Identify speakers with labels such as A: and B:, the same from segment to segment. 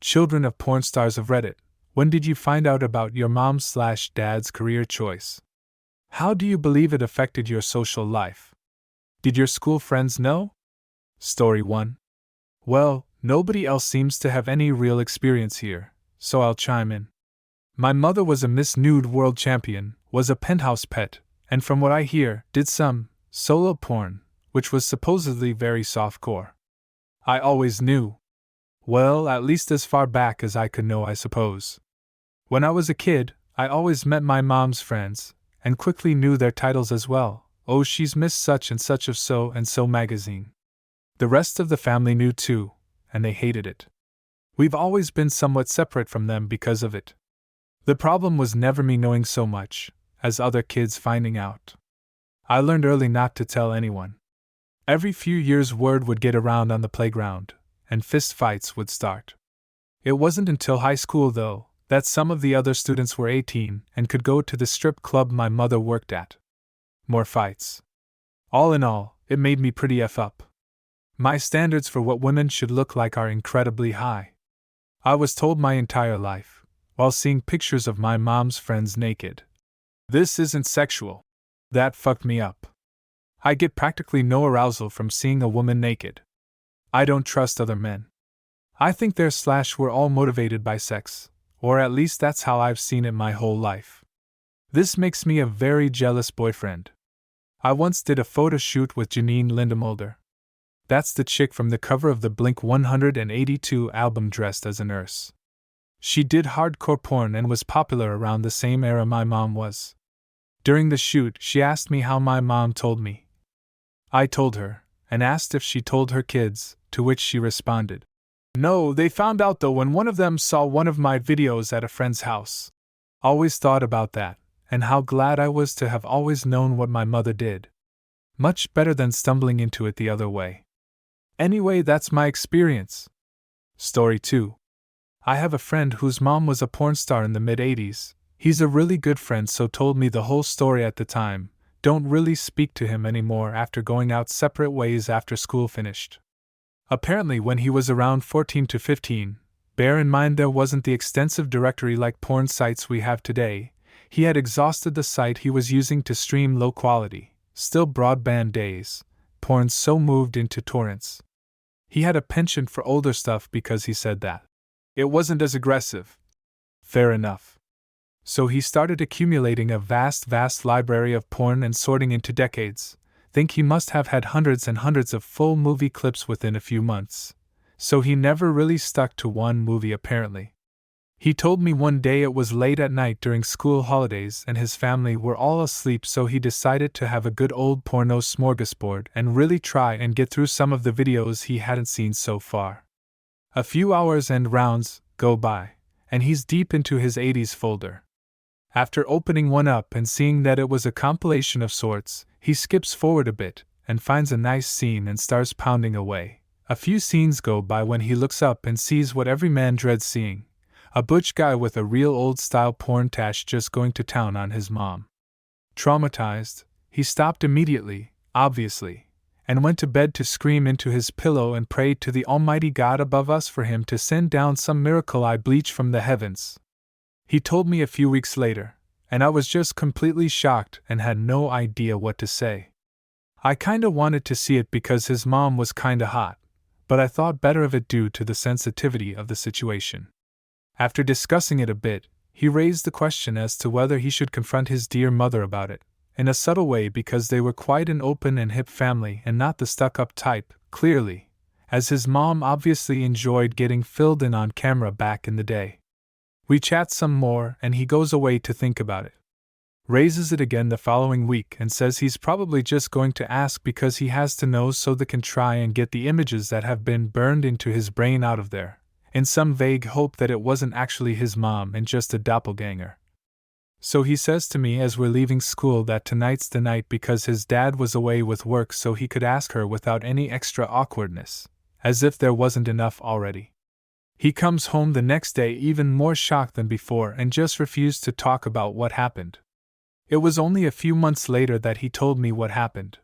A: Children of Pornstars of Reddit, when did you find out about your mom's/dad's career choice? How do you believe it affected your social life? Did your school friends know? Story 1. Well, nobody else seems to have any real experience here, so I'll chime in. My mother was a Miss Nude World Champion, was a penthouse pet, and from what I hear, did some solo porn, which was supposedly very softcore. I always knew. Well, at least as far back as I could know, I suppose. When I was a kid, I always met my mom's friends, and quickly knew their titles as well. Oh, she's Miss Such and Such of So and So magazine. The rest of the family knew too, and they hated it. We've always been somewhat separate from them because of it. The problem was never me knowing so much, as other kids finding out. I learned early not to tell anyone. Every few years word would get around on the playground, and fist fights would start. It wasn't until high school, though, that some of the other students were 18 and could go to the strip club my mother worked at. More fights. All in all, it made me pretty F up. My standards for what women should look like are incredibly high. I was told my entire life, while seeing pictures of my mom's friends naked. This isn't sexual. That fucked me up. I get practically no arousal from seeing a woman naked. I don't trust other men. I think we're all motivated by sex, or at least that's how I've seen it my whole life. This makes me a very jealous boyfriend. I once did a photo shoot with Janine Lindemulder. That's the chick from the cover of the Blink 182 album dressed as a nurse. She did hardcore porn and was popular around the same era my mom was. During the shoot, she asked me how my mom told me. I told her, and asked if she told her kids, to which she responded, "No, they found out though when one of them saw one of my videos at a friend's house." Always thought about that, and how glad I was to have always known what my mother did. Much better than stumbling into it the other way. Anyway, that's my experience. Story 2. I have a friend whose mom was a porn star in the mid-80s. He's a really good friend, so told me the whole story at the time. Don't really speak to him anymore after going out separate ways after school finished. Apparently when he was around 14 to 15, bear in mind there wasn't the extensive directory like porn sites we have today, he had exhausted the site he was using to stream low quality, still broadband days, porn, so moved into torrents. He had a penchant for older stuff because he said that it wasn't as aggressive. Fair enough. So he started accumulating a vast library of porn and sorting into decades. Think he must have had hundreds and hundreds of full movie clips within a few months. So he never really stuck to one movie apparently. He told me one day it was late at night during school holidays and his family were all asleep, so he decided to have a good old porno smorgasbord and really try and get through some of the videos he hadn't seen so far. A few hours and rounds go by, and he's deep into his 80s folder. After opening one up and seeing that it was a compilation of sorts, he skips forward a bit and finds a nice scene and starts pounding away. A few scenes go by when he looks up and sees what every man dreads seeing: a butch guy with a real old-style porn tash just going to town on his mom. Traumatized, he stopped immediately, obviously, and went to bed to scream into his pillow and prayed to the Almighty God above us for him to send down some miracle eye bleach from the heavens. He told me a few weeks later, and I was just completely shocked and had no idea what to say. I kinda wanted to see it because his mom was kinda hot, but I thought better of it due to the sensitivity of the situation. After discussing it a bit, he raised the question as to whether he should confront his dear mother about it, in a subtle way because they were quite an open and hip family and not the stuck-up type, clearly, as his mom obviously enjoyed getting filled in on camera back in the day. We chat some more and he goes away to think about it. Raises it again the following week and says he's probably just going to ask because he has to know so they can try and get the images that have been burned into his brain out of there, in some vague hope that it wasn't actually his mom and just a doppelganger. So he says to me as we're leaving school that tonight's the night because his dad was away with work so he could ask her without any extra awkwardness, as if there wasn't enough already. He comes home the next day even more shocked than before and just refused to talk about what happened. It was only a few months later that he told me what happened.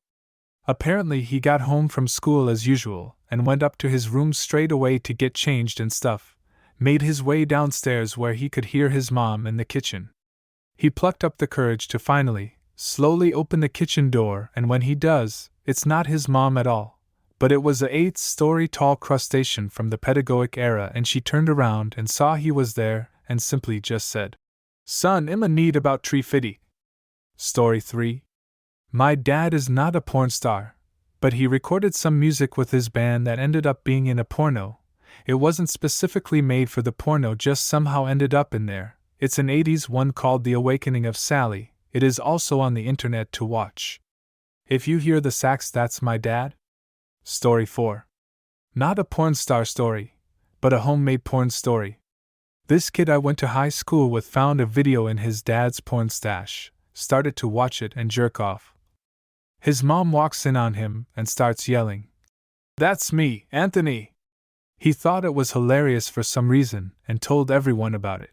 A: Apparently he got home from school as usual and went up to his room straight away to get changed and stuff, made his way downstairs where he could hear his mom in the kitchen. He plucked up the courage to finally, slowly open the kitchen door, and when he does, it's not his mom at all, but it was a 8-story tall crustacean from the pedagogic era, and she turned around and saw he was there and simply just said, "Son, I'm a need about tree fitty." Story 3. My dad is not a porn star, but he recorded some music with his band that ended up being in a porno. It wasn't specifically made for the porno, just somehow ended up in there. It's an 80s one called The Awakening of Sally. It is also on the internet to watch. If you hear the sax, that's my dad. Story 4. Not a porn star story, but a homemade porn story. This kid I went to high school with found a video in his dad's porn stash, started to watch it and jerk off. His mom walks in on him and starts yelling, "That's me, Anthony!" He thought it was hilarious for some reason and told everyone about it.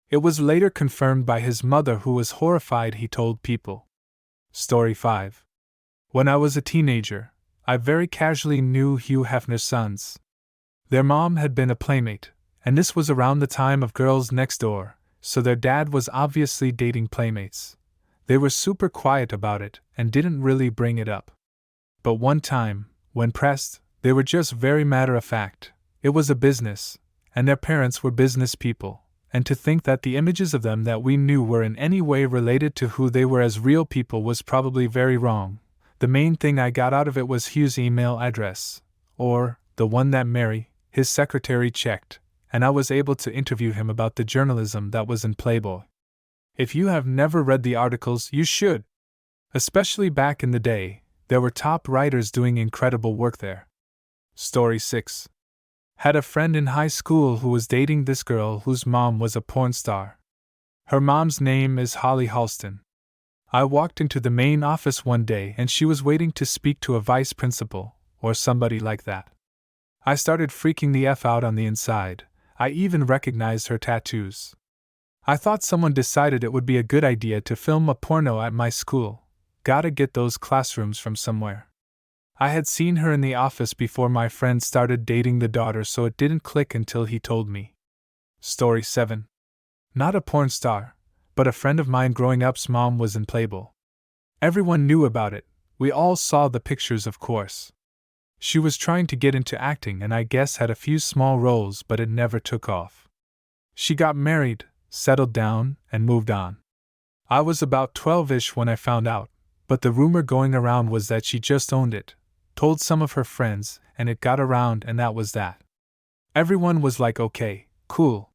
A: It was later confirmed by his mother, who was horrified. He told people. Story 5. When I was a teenager, I very casually knew Hugh Hefner's sons. Their mom had been a playmate, and this was around the time of Girls Next Door, so their dad was obviously dating playmates. They were super quiet about it and didn't really bring it up. But one time, when pressed, they were just very matter of fact. It was a business, and their parents were business people, and to think that the images of them that we knew were in any way related to who they were as real people was probably very wrong. The main thing I got out of it was Hugh's email address, or the one that Mary, his secretary, checked, and I was able to interview him about the journalism that was in Playboy. If you have never read the articles, you should. Especially back in the day, there were top writers doing incredible work there. Story 6. Had a friend in high school who was dating this girl whose mom was a porn star. Her mom's name is Holly Halston. I walked into the main office one day and she was waiting to speak to a vice principal, or somebody like that. I started freaking the F out on the inside. I even recognized her tattoos. I thought someone decided it would be a good idea to film a porno at my school. Gotta get those classrooms from somewhere. I had seen her in the office before my friend started dating the daughter, so it didn't click until he told me. Story 7. Not a porn star, but a friend of mine growing up's mom was in Playboy. Everyone knew about it. We all saw the pictures, of course. She was trying to get into acting and I guess had a few small roles, but it never took off. She got married, settled down, and moved on. I was about 12-ish when I found out, but the rumor going around was that she just owned it, told some of her friends, and it got around, and that was that. Everyone was like, okay, cool.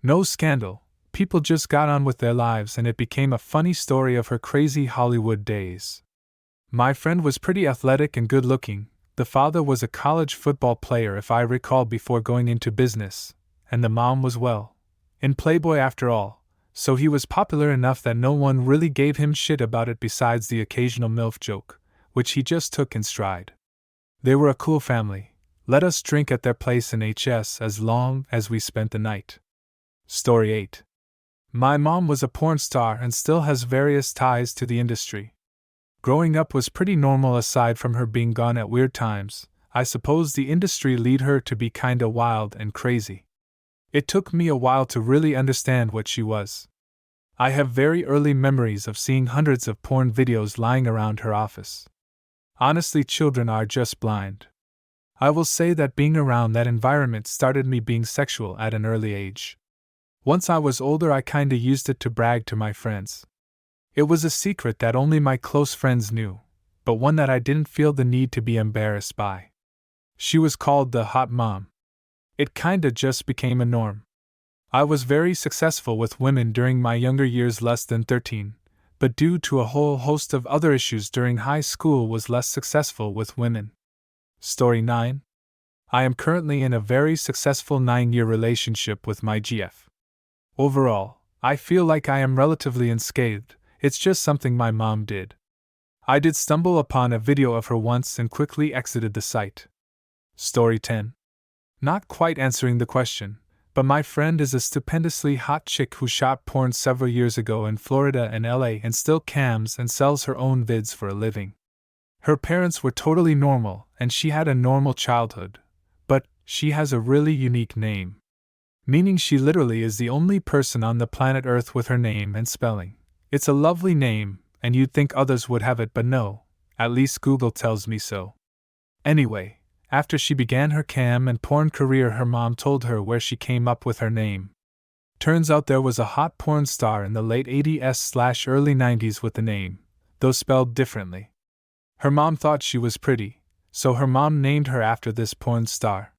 A: No scandal, people just got on with their lives, and it became a funny story of her crazy Hollywood days. My friend was pretty athletic and good looking. The father was a college football player, if I recall, before going into business, and the mom was, well, in Playboy after all, so he was popular enough that no one really gave him shit about it besides the occasional MILF joke, which he just took in stride. They were a cool family. Let us drink at their place in HS as long as we spent the night. Story 8. My mom was a porn star and still has various ties to the industry. Growing up was pretty normal aside from her being gone at weird times. I suppose the industry led her to be kinda wild and crazy. It took me a while to really understand what she was. I have very early memories of seeing hundreds of porn videos lying around her office. Honestly, children are just blind. I will say that being around that environment started me being sexual at an early age. Once I was older, I kinda used it to brag to my friends. It was a secret that only my close friends knew, but one that I didn't feel the need to be embarrassed by. She was called the hot mom. It kinda just became a norm. I was very successful with women during my younger years, less than 13, but due to a whole host of other issues during high school was less successful with women. Story 9. I am currently in a very successful 9-year relationship with my GF. Overall, I feel like I am relatively unscathed. It's just something my mom did. I did stumble upon a video of her once and quickly exited the site. Story 10. Not quite answering the question, but my friend is a stupendously hot chick who shot porn several years ago in Florida and LA and still cams and sells her own vids for a living. Her parents were totally normal and she had a normal childhood, but she has a really unique name. Meaning she literally is the only person on the planet Earth with her name and spelling. It's a lovely name, and you'd think others would have it, but no, at least Google tells me so. Anyway, after she began her cam and porn career, her mom told her where she came up with her name. Turns out there was a hot porn star in the late 80s/early 90s with the name, though spelled differently. Her mom thought she was pretty, so her mom named her after this porn star.